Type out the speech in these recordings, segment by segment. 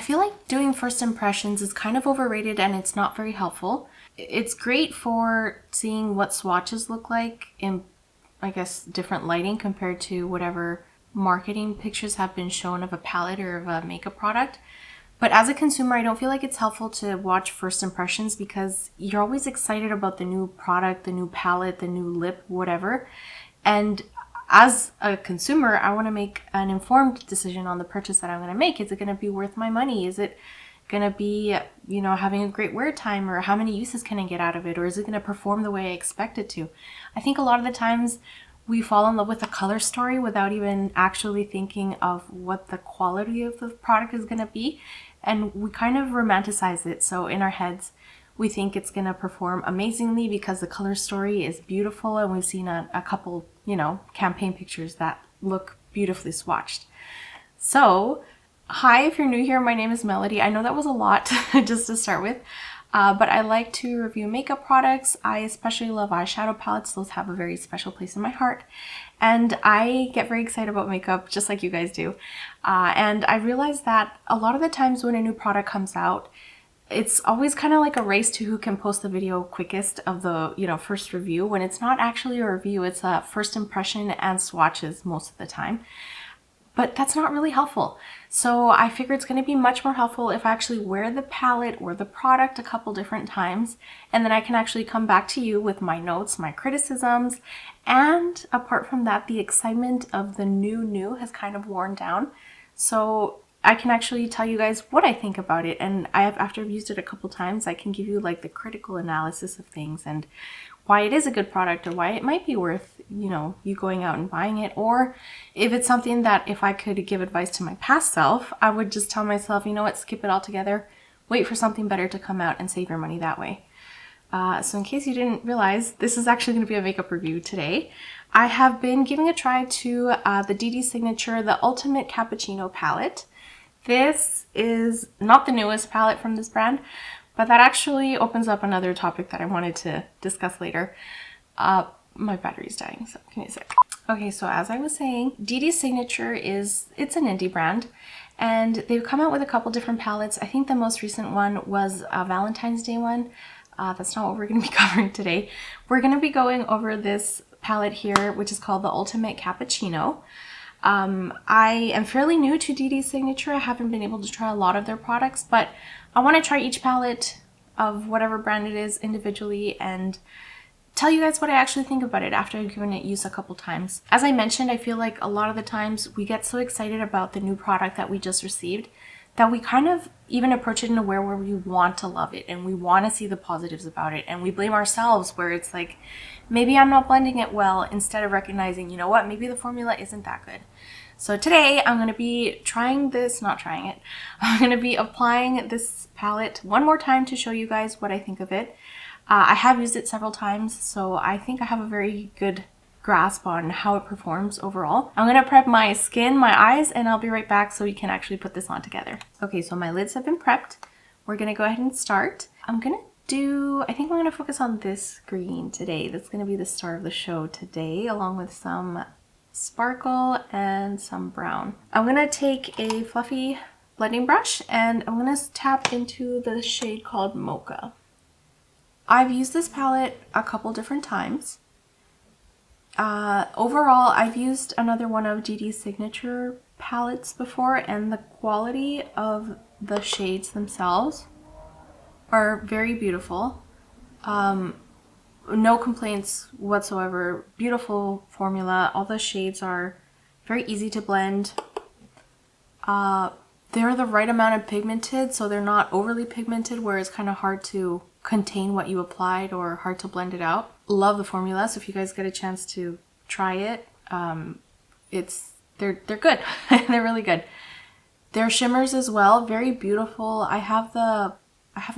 feel like doing first impressions is kind of overrated and it's not very helpful. It's great for seeing what swatches look like in, I guess, different lighting compared to whatever marketing pictures have been shown of a palette or of a makeup product. But as a consumer, I don't feel like it's helpful to watch first impressions because you're always excited about the new product, the new palette, the new lip, whatever. And as a consumer, I want to make an informed decision on the purchase that I'm going to make. Is it going to be worth my money? Is it going to be, you know, having a great wear time, or how many uses can I get out of it? Or is it going to perform the way I expect it to? I think a lot of the times we fall in love with a color story without even actually thinking of what the quality of the product is going to be. And we kind of romanticize it. So in our heads, we think it's going to perform amazingly because the color story is beautiful. And we've seen a couple, you know, campaign pictures that look beautifully swatched. So, hi, if you're new here, my name is Melody. I know that was a lot just to start with. But I like to review makeup products. I especially love eyeshadow palettes. Those have a very special place in my heart. And I get very excited about makeup just like you guys do. And I realized that a lot of the times when a new product comes out, it's always kind of like a race to who can post the video quickest of the, you know, first review, when it's not actually a review, it's a first impression and swatches most of the time. But that's not really helpful. So I figure it's going to be much more helpful if I actually wear the palette or the product a couple different times, and then I can actually come back to you with my notes, my criticisms, and apart from that, the excitement of the new has kind of worn down. So I can actually tell you guys what I think about it, and after I've used it a couple times, I can give you like the critical analysis of things and why it is a good product or why it might be worth, you know, you going out and buying it. Or if it's something that if I could give advice to my past self, I would just tell myself, you know what, skip it all together, wait for something better to come out and save your money that way. So in case you didn't realize, this is actually going to be a makeup review today. I have been giving a try to the Dede Signature, the Ultimate Cappuccino palette. This is not the newest palette from this brand, but that actually opens up another topic that I wanted to discuss later. My battery's dying, so give me a sec. Okay, so as I was saying, Dede Signature it's an indie brand, and they've come out with a couple different palettes. I think the most recent one was a Valentine's Day one. That's not what we're going to be covering today. We're going to be going over this palette here, which is called the Ultimate Cappuccino. I am fairly new to Dede Signature. I haven't been able to try a lot of their products, but I want to try each palette of whatever brand it is individually and tell you guys what I actually think about it after I've given it use a couple times. As I mentioned, I feel like a lot of the times we get so excited about the new product that we just received that we kind of even approach it in a way where we want to love it and we want to see the positives about it, and we blame ourselves where it's like, maybe I'm not blending it well, instead of recognizing, you know what, maybe the formula isn't that good. So today I'm going to be I'm going to be applying this palette one more time to show you guys what I think of it. I have used it several times, so I think I have a very good grasp on how it performs overall. I'm going to prep my skin, my eyes, and I'll be right back so we can actually put this on together. Okay, so my lids have been prepped. We're going to go ahead and start. I think I'm going to focus on this green today. That's going to be the star of the show today, along with some sparkle and some brown. I'm going to take a fluffy blending brush and I'm going to tap into the shade called Mocha. I've used this palette a couple different times. Overall, I've used another one of Dede's Signature palettes before, and the quality of the shades themselves are very beautiful. No complaints whatsoever. Beautiful formula. All the shades are very easy to blend. They're the right amount of pigmented, so they're not overly pigmented where it's kind of hard to contain what you applied or hard to blend it out. Love the formula, so if you guys get a chance to try it, they're good. They're really good. Their shimmers as well, very beautiful. I have a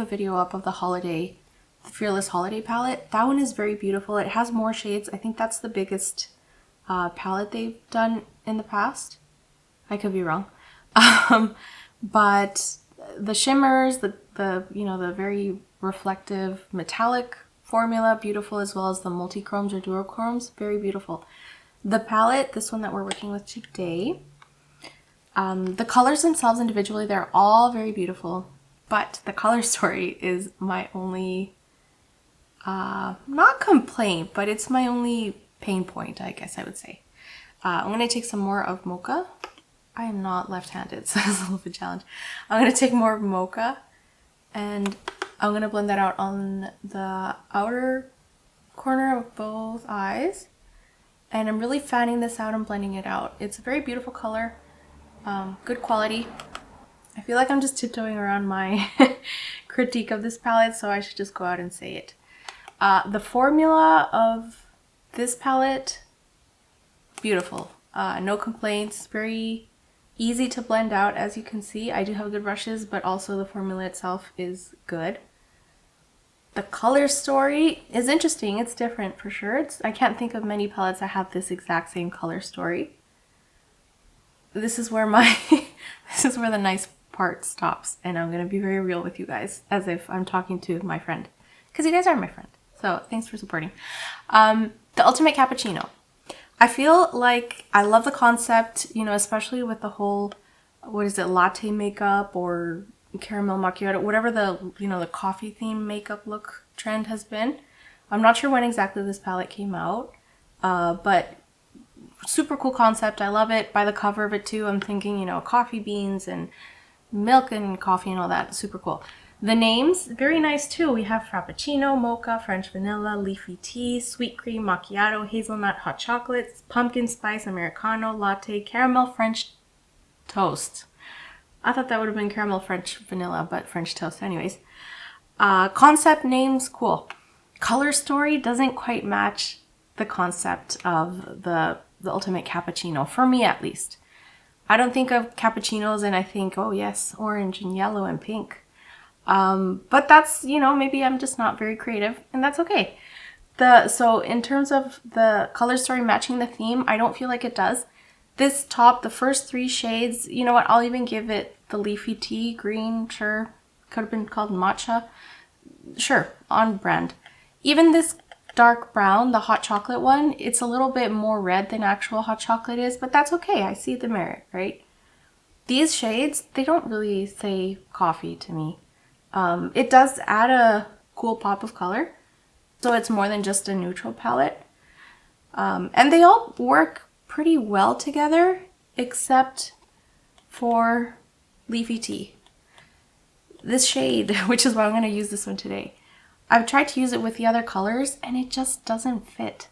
video up of the Fearless Holiday palette. That one is very beautiful. It has more shades. I think that's the biggest palette they've done in the past. I could be wrong. But the shimmers, the very reflective metallic formula, beautiful, as well as the multi-chromes or duochromes, very beautiful. The palette, this one that we're working with today, The colors themselves individually, they're all very beautiful, but the color story is my only, not complaint, but it's my only pain point, I guess I would say. I'm going to take some more of Mocha. I am not left-handed, so it's a little bit challenge. I'm going to take more of Mocha, and I'm going to blend that out on the outer corner of both eyes. And I'm really fanning this out and blending it out. It's a very beautiful color, good quality. I feel like I'm just tiptoeing around my critique of this palette, so I should just go out and say it. The formula of this palette, beautiful. No complaints, very easy to blend out, as you can see. I do have good brushes, but also the formula itself is good. The color story is interesting. It's different for sure. I can't think of many palettes that have this exact same color story. This is where this is where the nice part stops, and I'm gonna be very real with you guys, as if I'm talking to my friend, because you guys are my friend. So thanks for supporting. The Ultimate Cappuccino. I feel like I love the concept, you know, especially with the whole, what is it, latte makeup or caramel macchiato, whatever the, you know, the coffee theme makeup look trend has been. I'm not sure when exactly this palette came out, but super cool concept. I love it. By the cover of it too, I'm thinking, you know, coffee beans and milk and coffee and all that. Super cool. The names, very nice too. We have Frappuccino, Mocha, French Vanilla, Leafy Tea, Sweet Cream, Macchiato, Hazelnut, Hot Chocolate, Pumpkin Spice, Americano, Latte, Caramel, French Toast. I thought that would have been Caramel, French Vanilla, but French Toast anyways. Concept names, cool. Color story doesn't quite match the concept of the Ultimate Cappuccino, for me at least. I don't think of cappuccinos and I think, oh yes, orange and yellow and pink. But that's, you know, maybe I'm just not very creative, and that's okay. So in terms of the color story matching the theme, I don't feel like it does. This top, the first 3 shades, you know what, I'll even give it the Leafy Tea green, sure. Could have been called matcha. Sure, on brand. Even this dark brown, the hot chocolate one, it's a little bit more red than actual hot chocolate is, but that's okay. I see the merit, right? These shades, they don't really say coffee to me. It does add a cool pop of color, so it's more than just a neutral palette. And they all work pretty well together, except for Leafy Tea. This shade, which is why I'm going to use this one today, I've tried to use it with the other colors and it just doesn't fit.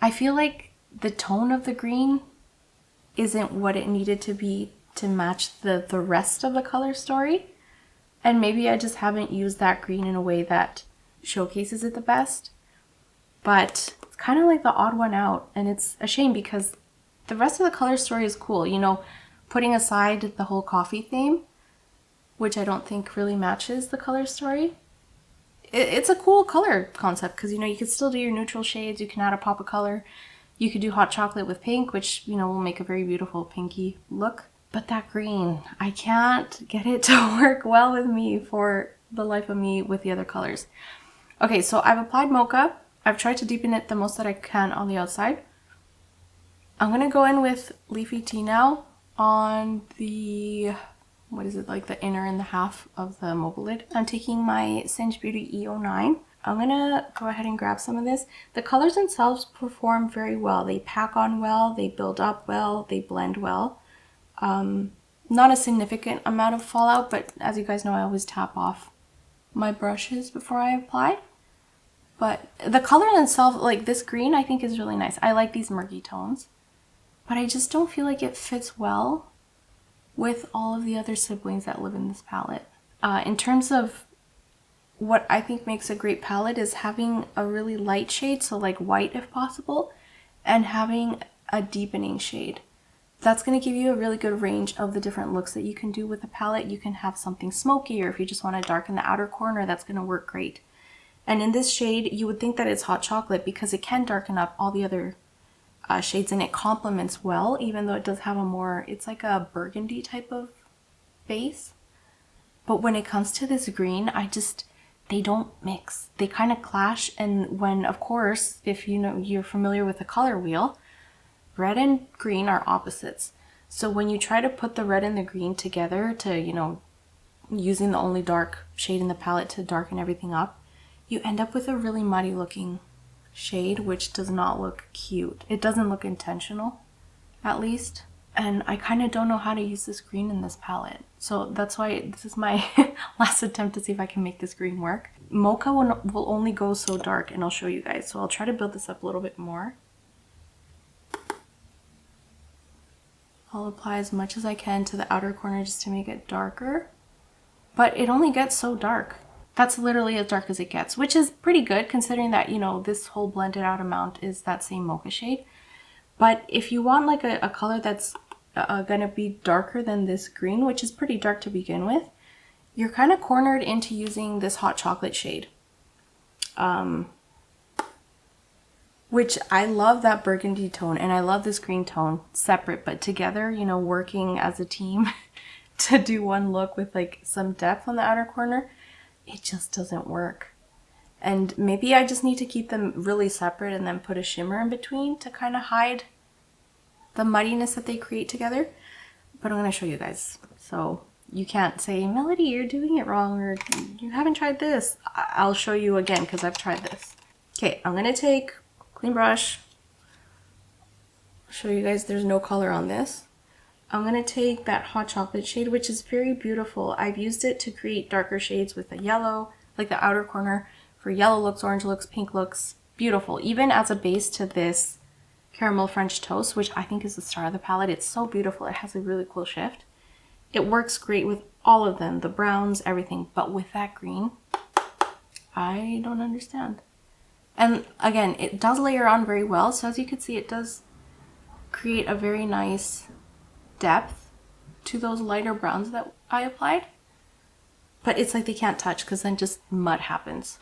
I feel like the tone of the green isn't what it needed to be to match the rest of the color story. And maybe I just haven't used that green in a way that showcases it the best. But it's kind of like the odd one out, and it's a shame because the rest of the color story is cool. You know, putting aside the whole coffee theme, which I don't think really matches the color story. It's a cool color concept because, you know, you could still do your neutral shades. You can add a pop of color. You could do hot chocolate with pink, which, you know, will make a very beautiful pinky look. But that green, I can't get it to work well with me for the life of me with the other colors. Okay, so I've applied Mocha. I've tried to deepen it the most that I can on the outside. I'm going to go in with Leafy Tea now on the, what is it, like the inner and the half of the mobile lid. I'm taking my Singe Beauty E09. I'm going to go ahead and grab some of this. The colors themselves perform very well. They pack on well, they build up well, they blend well. Not a significant amount of fallout, but as you guys know, I always tap off my brushes before I apply. But the color in itself, like this green, I think is really nice. I like these murky tones, but I just don't feel like it fits well with all of the other siblings that live in this palette. In terms of what I think makes a great palette is having a really light shade, so like white if possible, and having a deepening shade. That's going to give you a really good range of the different looks that you can do with a palette. You can have something smoky, or if you just want to darken the outer corner, that's going to work great. And in this shade, you would think that it's hot chocolate because it can darken up all the other shades and it complements well, even though it does have a more, it's like a burgundy type of base. But when it comes to this green, they don't mix. They kind of clash, and when, of course, if you know you're familiar with the color wheel, red and green are opposites. So when you try to put the red and the green together to, you know, using the only dark shade in the palette to darken everything up, you end up with a really muddy looking shade, which does not look cute. It doesn't look intentional, at least. And I kind of don't know how to use this green in this palette. So that's why this is my last attempt to see if I can make this green work. Mocha will only go so dark, and I'll show you guys. So I'll try to build this up a little bit more. I'll apply as much as I can to the outer corner just to make it darker. But it only gets so dark. That's literally as dark as it gets, which is pretty good considering that, you know, this whole blended out amount is that same mocha shade. But if you want like a color that's gonna be darker than this green, which is pretty dark to begin with, you're kind of cornered into using this hot chocolate shade. Which I love that burgundy tone and I love this green tone separate, but together, you know, working as a team to do one look with like some depth on the outer corner, it just doesn't work. And maybe I just need to keep them really separate and then put a shimmer in between to kind of hide the muddiness that they create together. But I'm going to show you guys. So you can't say, Melody, you're doing it wrong, or you haven't tried this. I'll show you again because I've tried this. Okay, I'm going to take clean brush. I'll show you guys there's no color on this. I'm going to take that hot chocolate shade, which is very beautiful. I've used it to create darker shades with the yellow, like the outer corner, for yellow looks, orange looks, pink looks. Beautiful. Even as a base to this Caramel French Toast, which I think is the star of the palette. It's so beautiful. It has a really cool shift. It works great with all of them, the browns, everything. But with that green, I don't understand. And again, it does layer on very well. So as you can see, it does create a very nice depth to those lighter browns that I applied. But it's like they can't touch because then just mud happens.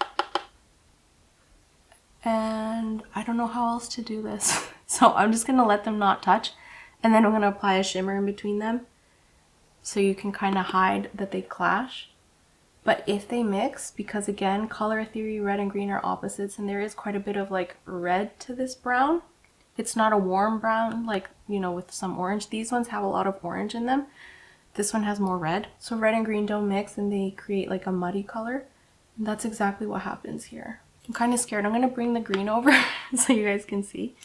And I don't know how else to do this. So I'm just going to let them not touch. And then I'm going to apply a shimmer in between them. So you can kind of hide that they clash. But if they mix, because again, color theory, red and green are opposites. And there is quite a bit of like red to this brown. It's not a warm brown like, you know, with some orange. These ones have a lot of orange in them. This one has more red. So red and green don't mix and they create like a muddy color. And that's exactly what happens here. I'm kind of scared. I'm going to bring the green over so you guys can see.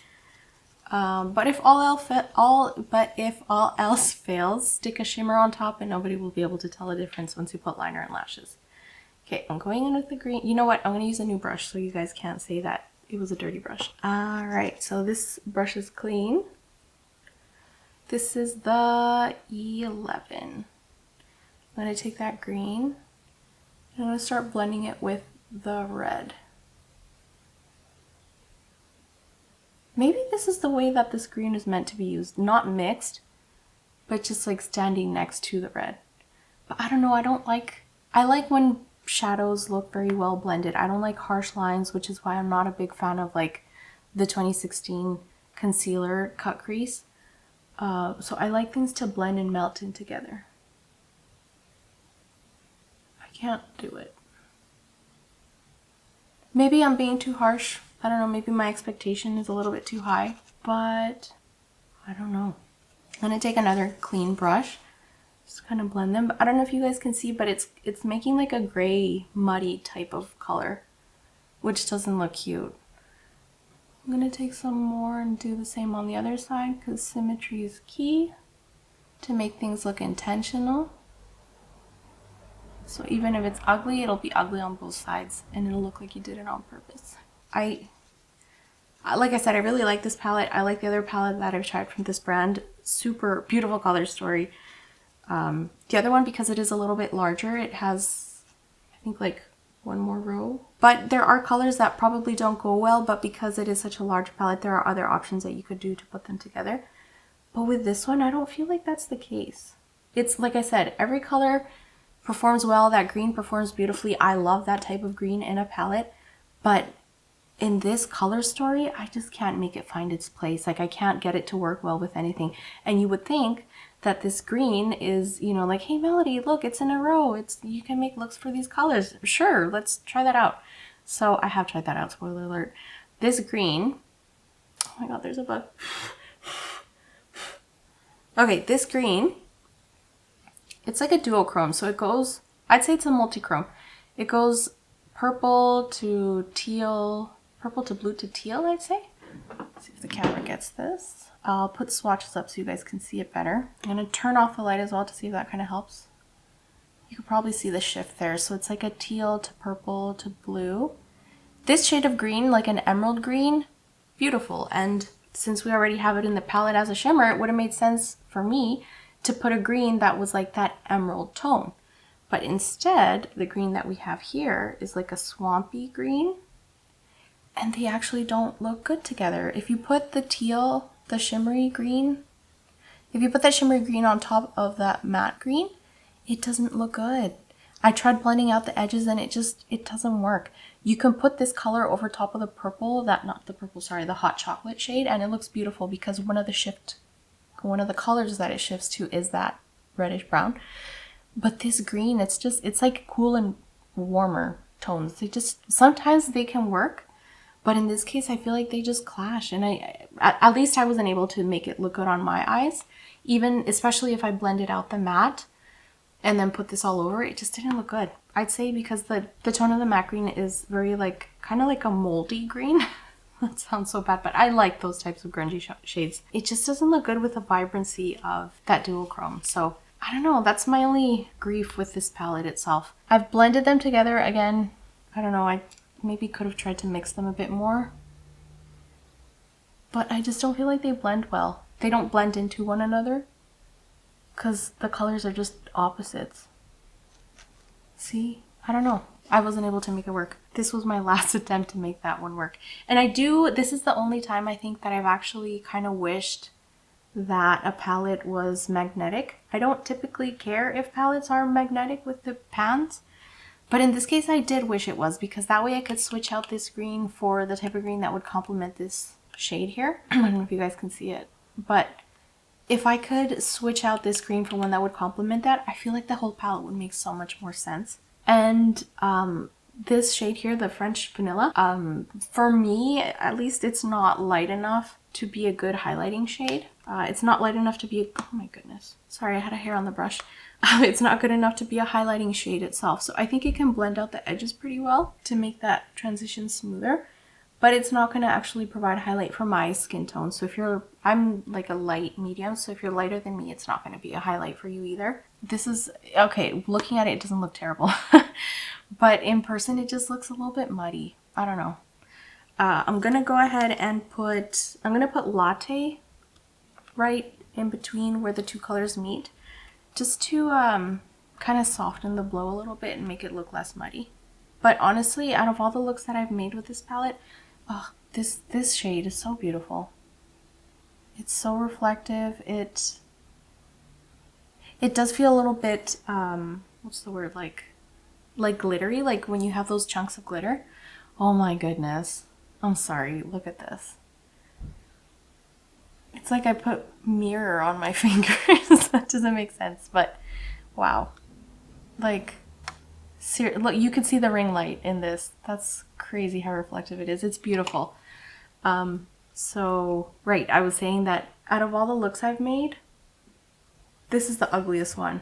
But if all else fails, stick a shimmer on top and nobody will be able to tell the difference once you put liner and lashes. Okay, I'm going in with the green. You know what? I'm going to use a new brush so you guys can't say that it was a dirty brush. Alright, so this brush is clean. This is the e.l.f. I'm going to take that green and I'm going to start blending it with the red. Maybe this is the way that this green is meant to be used. Not mixed, but just like standing next to the red. But I don't know, I like when shadows look very well blended. I don't like harsh lines, which is why I'm not a big fan of like the 2016 concealer cut crease. So I like things to blend and melt in together. I can't do it. Maybe I'm being too harsh. I don't know, maybe my expectation is a little bit too high, but I don't know. I'm going to take another clean brush, just kind of blend them. But I don't know if you guys can see, but it's making like a gray, muddy type of color, which doesn't look cute. I'm going to take some more and do the same on the other side because symmetry is key to make things look intentional. So even if it's ugly, it'll be ugly on both sides and it'll look like you did it on purpose. Like I said, I really like this palette. I like the other palette that I've tried from this brand. Super beautiful color story. The other one, because it is a little bit larger, it has, I think, like one more row. But there are colors that probably don't go well, but because it is such a large palette, there are other options that you could do to put them together. But with this one, I don't feel like that's the case. It's, like I said, every color performs well. That green performs beautifully. I love that type of green in a palette. But in this color story, I just can't make it find its place. Like, I can't get it to work well with anything. And you would think that this green is, you know, like, hey, Melody, look, it's in a row. You can make looks for these colors. Sure, let's try that out. So I have tried that out, spoiler alert. This green, oh my God, there's a bug. Okay, this green, it's like a duochrome, so it goes, I'd say it's a multi-chrome. It goes purple to teal, purple to blue to teal, I'd say. Let's see if the camera gets this. I'll put swatches up so you guys can see it better. I'm going to turn off the light as well to see if that kind of helps. You can probably see the shift there. So it's like a teal to purple to blue. This shade of green, like an emerald green, beautiful. And since we already have it in the palette as a shimmer, it would have made sense for me to put a green that was like that emerald tone. But instead, the green that we have here is like a swampy green. And they actually don't look good together. If you put the teal, the shimmery green, if you put that shimmery green on top of that matte green, it doesn't look good. I tried blending out the edges and it doesn't work. You can put this color over top of the purple, the hot chocolate shade, and it looks beautiful because one of the colors that it shifts to is that reddish brown. But this green, it's like cool and warmer tones. Sometimes they can work, but in this case, I feel like they just clash. And at least I wasn't able to make it look good on my eyes, especially if I blended out the matte and then put this all over, it just didn't look good. I'd say because the tone of the matte green is very kind of like a moldy green. That sounds so bad, but I like those types of grungy shades. It just doesn't look good with the vibrancy of that duochrome. So I don't know, that's my only grief with this palette itself. I've blended them together again. I don't know, I maybe could have tried to mix them a bit more. But I just don't feel like they blend well. They don't blend into one another because the colors are just opposites. See? I don't know. I wasn't able to make it work. This was my last attempt to make that one work. And this is the only time I think that I've actually kind of wished that a palette was magnetic. I don't typically care if palettes are magnetic with the pans, but in this case I did wish it was, because that way I could switch out this green for the type of green that would complement this shade here. I don't know if you guys can see it, but if I could switch out this green for one that would complement that, I feel like the whole palette would make so much more sense. And this shade here, the French Vanilla, for me, at least, it's not light enough to be a good highlighting shade. It's not light enough to be oh my goodness. Sorry, I had a hair on the brush. It's not good enough to be a highlighting shade itself. So I think it can blend out the edges pretty well to make that transition smoother. But it's not going to actually provide highlight for my skin tone. So I'm like a light medium, so if you're lighter than me, it's not going to be a highlight for you either. This is, okay, looking at it, it doesn't look terrible. But in person, it just looks a little bit muddy. I don't know. I'm going to go ahead and I'm going to put Latte right in between where the two colors meet, just to kind of soften the blow a little bit and make it look less muddy. But honestly, out of all the looks that I've made with this palette, oh, this shade is so beautiful. It's so reflective. It does feel a little bit, what's the word, like glittery, like when you have those chunks of glitter. Oh my goodness. I'm sorry, look at this. It's like I put mirror on my fingers. That doesn't make sense, but wow. Like, look, you can see the ring light in this. That's crazy how reflective it is. It's beautiful. So, right, I was saying that out of all the looks I've made, this is the ugliest one.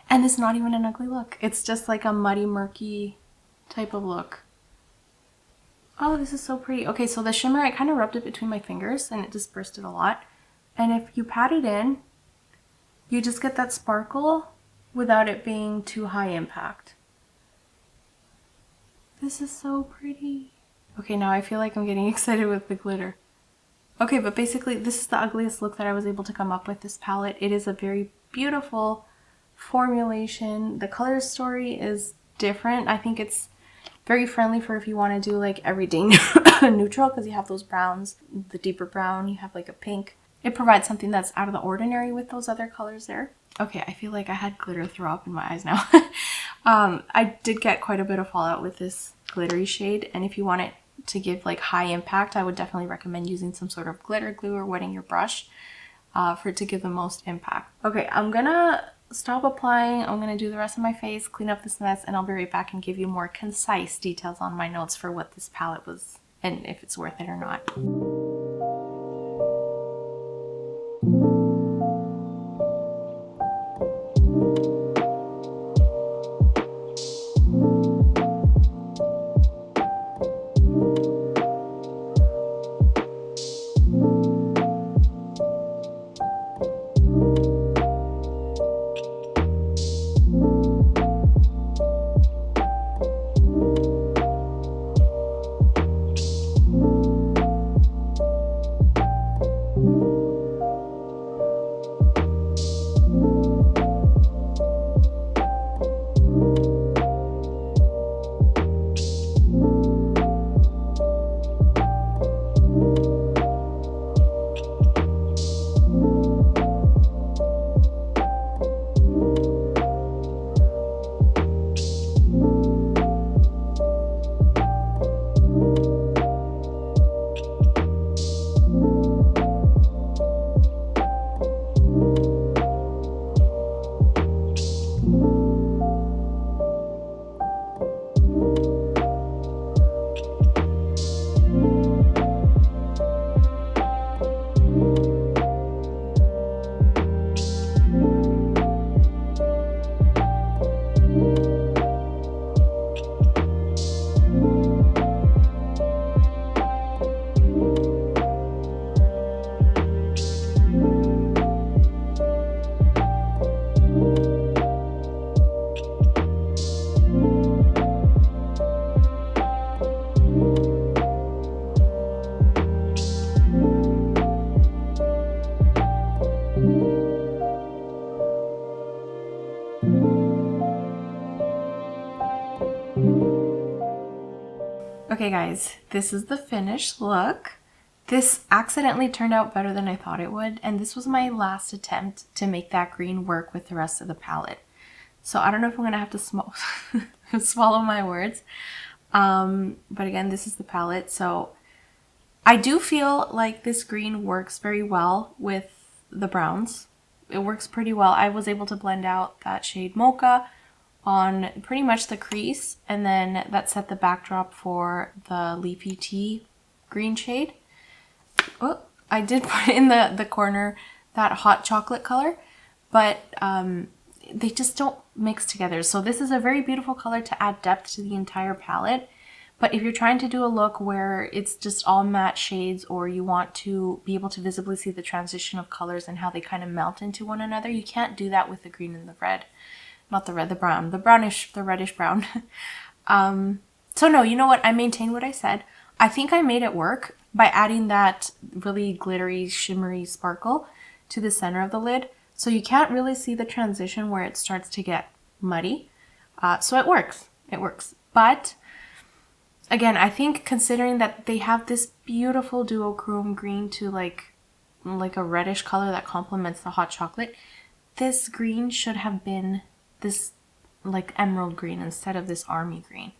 And it's not even an ugly look. It's just like a muddy, murky type of look. Oh, this is so pretty. Okay, so the shimmer, I kind of rubbed it between my fingers and it dispersed it a lot. And if you pat it in, you just get that sparkle without it being too high impact. This is so pretty. Okay, now I feel like I'm getting excited with the glitter. Okay, but basically this is the ugliest look that I was able to come up with this palette. It is a very beautiful formulation. The color story is different. I think it's very friendly for if you want to do like everyday neutral, because you have those browns, the deeper brown, you have like a pink. It provides something that's out of the ordinary with those other colors there. Okay, I feel like I had glitter throw up in my eyes now. I did get quite a bit of fallout with this glittery shade, and if you want it to give like high impact, I would definitely recommend using some sort of glitter glue or wetting your brush for it to give the most impact. Okay, I'm gonna stop applying. I'm gonna do the rest of my face, clean up this mess, and I'll be right back and give you more concise details on my notes for what this palette was and if it's worth it or not. Okay guys, this is the finished look. This accidentally turned out better than I thought it would, and this was my last attempt to make that green work with the rest of the palette. So I don't know if I'm gonna have to swallow my words. But again, this is the palette. So I do feel like this green works very well with the browns. It works pretty well. I was able to blend out that shade Mocha on pretty much the crease, and then that set the backdrop for the Leafy Tea green shade. Oh, I did put in the corner that hot chocolate color, but they just don't mix together. So this is a very beautiful color to add depth to the entire palette. But if you're trying to do a look where it's just all matte shades, or you want to be able to visibly see the transition of colors and how they kind of melt into one another, you can't do that with the green and the red. Not the red, the brown. The reddish brown. So no, you know what? I maintain what I said. I think I made it work by adding that really glittery, shimmery sparkle to the center of the lid. So you can't really see the transition where it starts to get muddy. So it works. It works. But again, I think considering that they have this beautiful duochrome green to like a reddish color that complements the hot chocolate, this green should have been this like emerald green instead of this army green.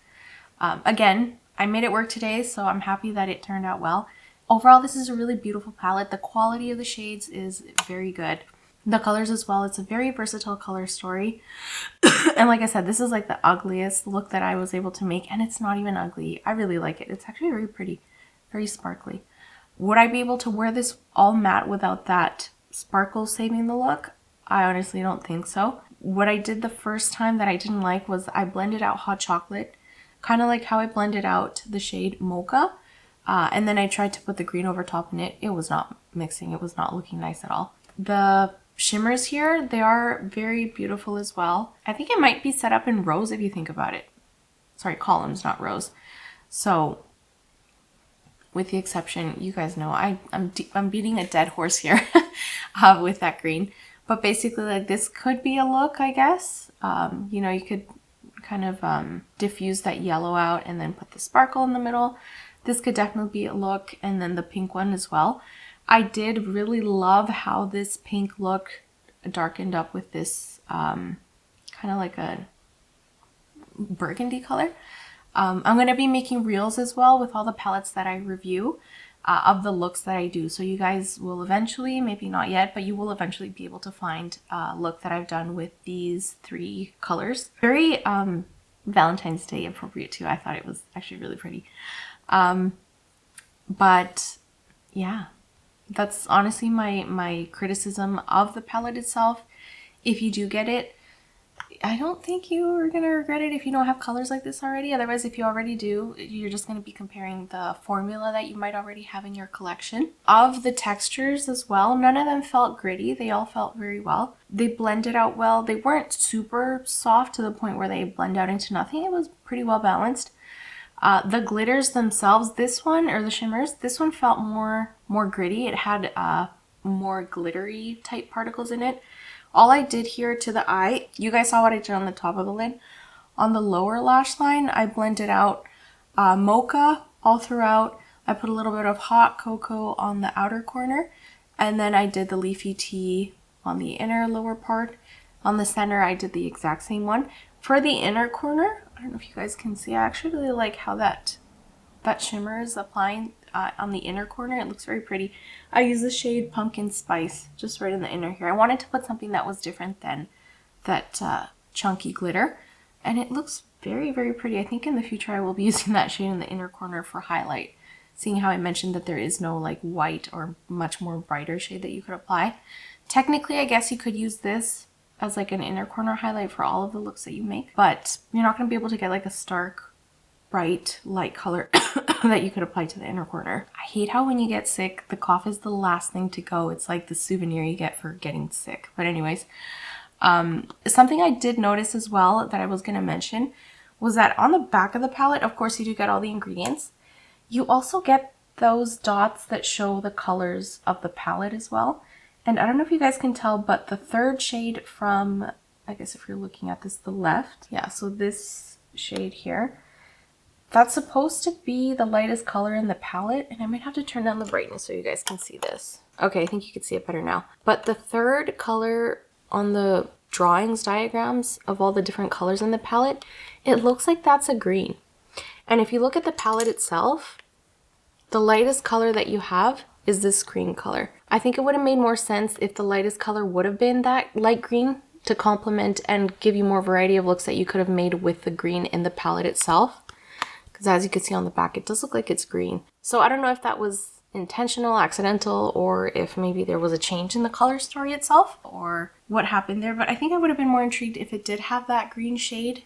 Again, I made it work today, so I'm happy that it turned out well. Overall, this is a really beautiful palette. The quality of the shades is very good. The colors as well. It's a very versatile color story. And like I said, this is like the ugliest look that I was able to make, and it's not even ugly. I really like it. It's actually very pretty, very sparkly. Would I be able to wear this all matte without that sparkle saving the look? I honestly don't think so. What I did the first time that I didn't like was I blended out hot chocolate, kind of like how I blended out the shade Mocha. And then I tried to put the green over top in it. It was not mixing. It was not looking nice at all. The shimmers here, they are very beautiful as well. I think it might be set up in rows if you think about it. Sorry, columns, not rows. So with the exception, you guys know, I'm beating a dead horse here with that green. But basically, like, this could be a look, I guess. You know, you could kind of diffuse that yellow out and then put the sparkle in the middle. This could definitely be a look, and then the pink one as well. I did really love how this pink look darkened up with this kind of like a burgundy color. I'm going to be making reels as well with all the palettes that I review of the looks that I do. So you guys will eventually, maybe not yet, but you will eventually be able to find a look that I've done with these 3 colors. Very Valentine's Day appropriate too. I thought it was actually really pretty. But yeah, that's honestly my criticism of the palette itself. If you do get it, I don't think you are going to regret it if you don't have colors like this already. Otherwise, if you already do, you're just going to be comparing the formula that you might already have in your collection. Of the textures as well, none of them felt gritty. They all felt very well. They blended out well. They weren't super soft to the point where they blend out into nothing. It was pretty well balanced. The glitters themselves, this one, or the shimmers, this one felt more gritty. It had more glittery type particles in it. All I did here to the eye, you guys saw what I did on the top of the lid. On the lower lash line, I blended out Mocha all throughout. I put a little bit of hot cocoa on the outer corner, and then I did the Leafy Tea on the inner lower part. On the center, I did the exact same one. For the inner corner, I don't know if you guys can see, I actually really like how that shimmer is applying on the inner corner. It looks very pretty. I use the shade Pumpkin Spice just right in the inner here. I wanted to put something that was different than that chunky glitter, and it looks very, very pretty. I think in the future I will be using that shade in the inner corner for highlight, seeing how I mentioned that there is no like white or much more brighter shade that you could apply. Technically, I guess you could use this as like an inner corner highlight for all of the looks that you make, but you're not going to be able to get like a stark bright light color that you could apply to the inner corner. I hate how when you get sick, the cough is the last thing to go. It's like the souvenir you get for getting sick. But anyways, something I did notice as well that I was going to mention was that on the back of the palette, of course you do get all the ingredients. You also get those dots that show the colors of the palette as well. And I don't know if you guys can tell, but the third shade from, I guess if you're looking at this, the left. Yeah, so this shade here. That's supposed to be the lightest color in the palette, and I might have to turn down the brightness so you guys can see this. Okay, I think you can see it better now. But the third color on the drawings diagrams of all the different colors in the palette, it looks like that's a green. And if you look at the palette itself, the lightest color that you have is this green color. I think it would have made more sense if the lightest color would have been that light green to complement and give you more variety of looks that you could have made with the green in the palette itself. Because as you can see on the back, it does look like it's green. So I don't know if that was intentional, accidental, or if maybe there was a change in the color story itself or what happened there. But I think I would have been more intrigued if it did have that green shade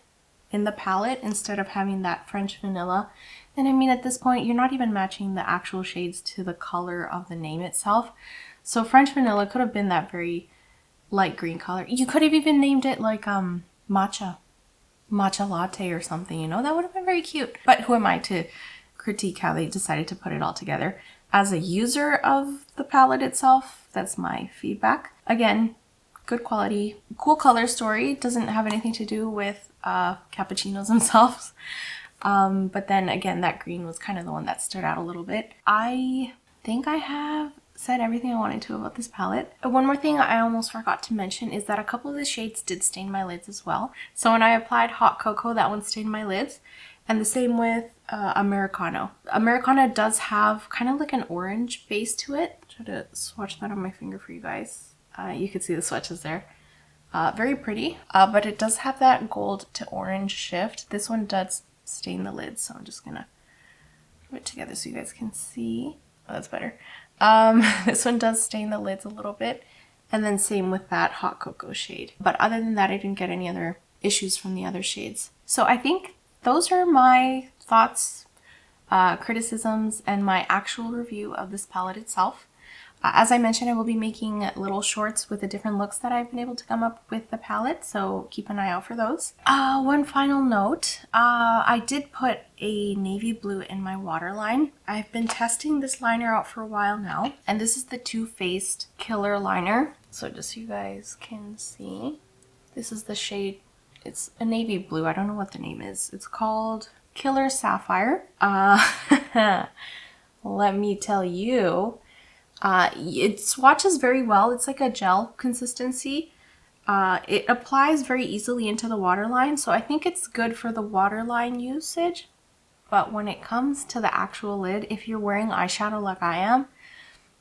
in the palette instead of having that French vanilla. And I mean, at this point, you're not even matching the actual shades to the color of the name itself. So French vanilla could have been that very light green color. You could have even named it like matcha latte or something, you know, that would have been very cute. But who am I to critique how they decided to put it all together? As a user of the palette itself, that's my feedback. Again, good quality, cool color story. Doesn't have anything to do with cappuccinos themselves. But then again, that green was kind of the one that stood out a little bit. I think I have said everything I wanted to about this palette. One more thing I almost forgot to mention is that a couple of the shades did stain my lids as well. So when I applied Hot Cocoa, that one stained my lids. And the same with Americano. Americano does have kind of like an orange base to it. Try to swatch that on my finger for you guys. You can see the swatches there. Very pretty, but it does have that gold to orange shift. This one does stain the lids, so I'm just gonna put it together so you guys can see. Oh, that's better. This one does stain the lids a little bit, and then same with that Hot Cocoa shade. But other than that, I didn't get any other issues from the other shades. So I think those are my thoughts, criticisms, and my actual review of this palette itself. As I mentioned, I will be making little shorts with the different looks that I've been able to come up with the palette, so keep an eye out for those. One final note, I did put a navy blue in my waterline. I've been testing this liner out for a while now, and this is the Too Faced Killer Liner. So just so you guys can see, this is the shade. It's a navy blue. I don't know what the name is. It's called Killer Sapphire. Let me tell you, it swatches very well. It's like a gel consistency. It applies very easily into the waterline, so I think it's good for the waterline usage. But when it comes to the actual lid, if you're wearing eyeshadow like I am,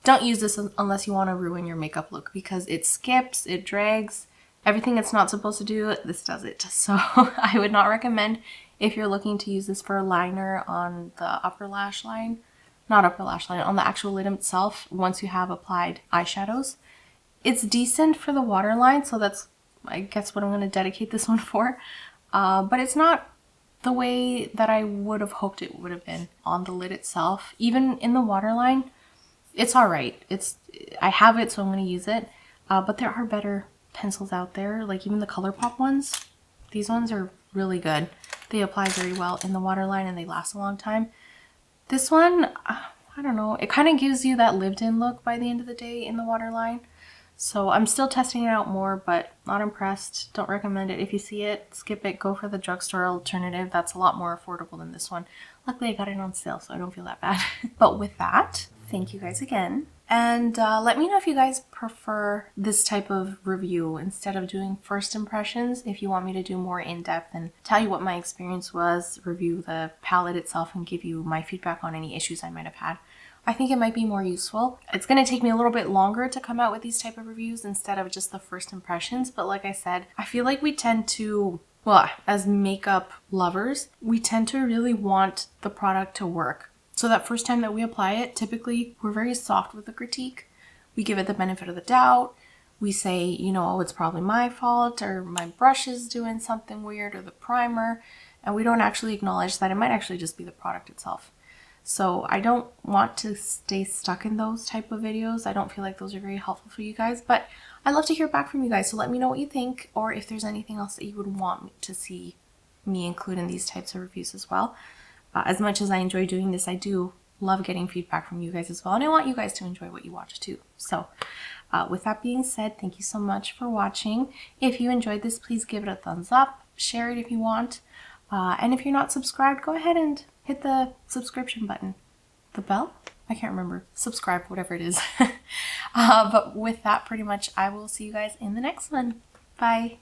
don't use this unless you want to ruin your makeup look, because it skips, it drags. Everything it's not supposed to do, this does it. So I would not recommend if you're looking to use this for a liner on the upper lash line. Not upper lash line, on the actual lid itself once you have applied eyeshadows. It's decent for the waterline, so that's, I guess, what I'm going to dedicate this one for. But it's not the way that I would have hoped it would have been on the lid itself. Even in the waterline, it's alright. I have it, so I'm going to use it. But there are better pencils out there, like even the ColourPop ones. These ones are really good. They apply very well in the waterline and they last a long time. This one, I don't know, it kind of gives you that lived-in look by the end of the day in the waterline. So I'm still testing it out more, but not impressed. Don't recommend it. If you see it, skip it. Go for the drugstore alternative. That's a lot more affordable than this one. Luckily, I got it on sale, so I don't feel that bad. But with that, thank you guys again. And let me know if you guys prefer this type of review instead of doing first impressions. If you want me to do more in-depth and tell you what my experience was, review the palette itself, and give you my feedback on any issues I might have had, I think it might be more useful. It's going to take me a little bit longer to come out with these type of reviews instead of just the first impressions. But like I said, I feel like we tend to, well, as makeup lovers, we tend to really want the product to work. So that first time that we apply it, typically we're very soft with the critique. We give it the benefit of the doubt. We say, you know, oh, it's probably my fault, or my brush is doing something weird, or the primer. And we don't actually acknowledge that it might actually just be the product itself. So I don't want to stay stuck in those type of videos. I don't feel like those are very helpful for you guys, but I'd love to hear back from you guys. So let me know what you think, or if there's anything else that you would want to see me include in these types of reviews as well. As much as I enjoy doing this, I do love getting feedback from you guys as well. And I want you guys to enjoy what you watch too. So with that being said, thank you so much for watching. If you enjoyed this, please give it a thumbs up. Share it if you want. And if you're not subscribed, go ahead and hit the subscription button. The bell? I can't remember. Subscribe, whatever it is. But with that, pretty much, I will see you guys in the next one. Bye.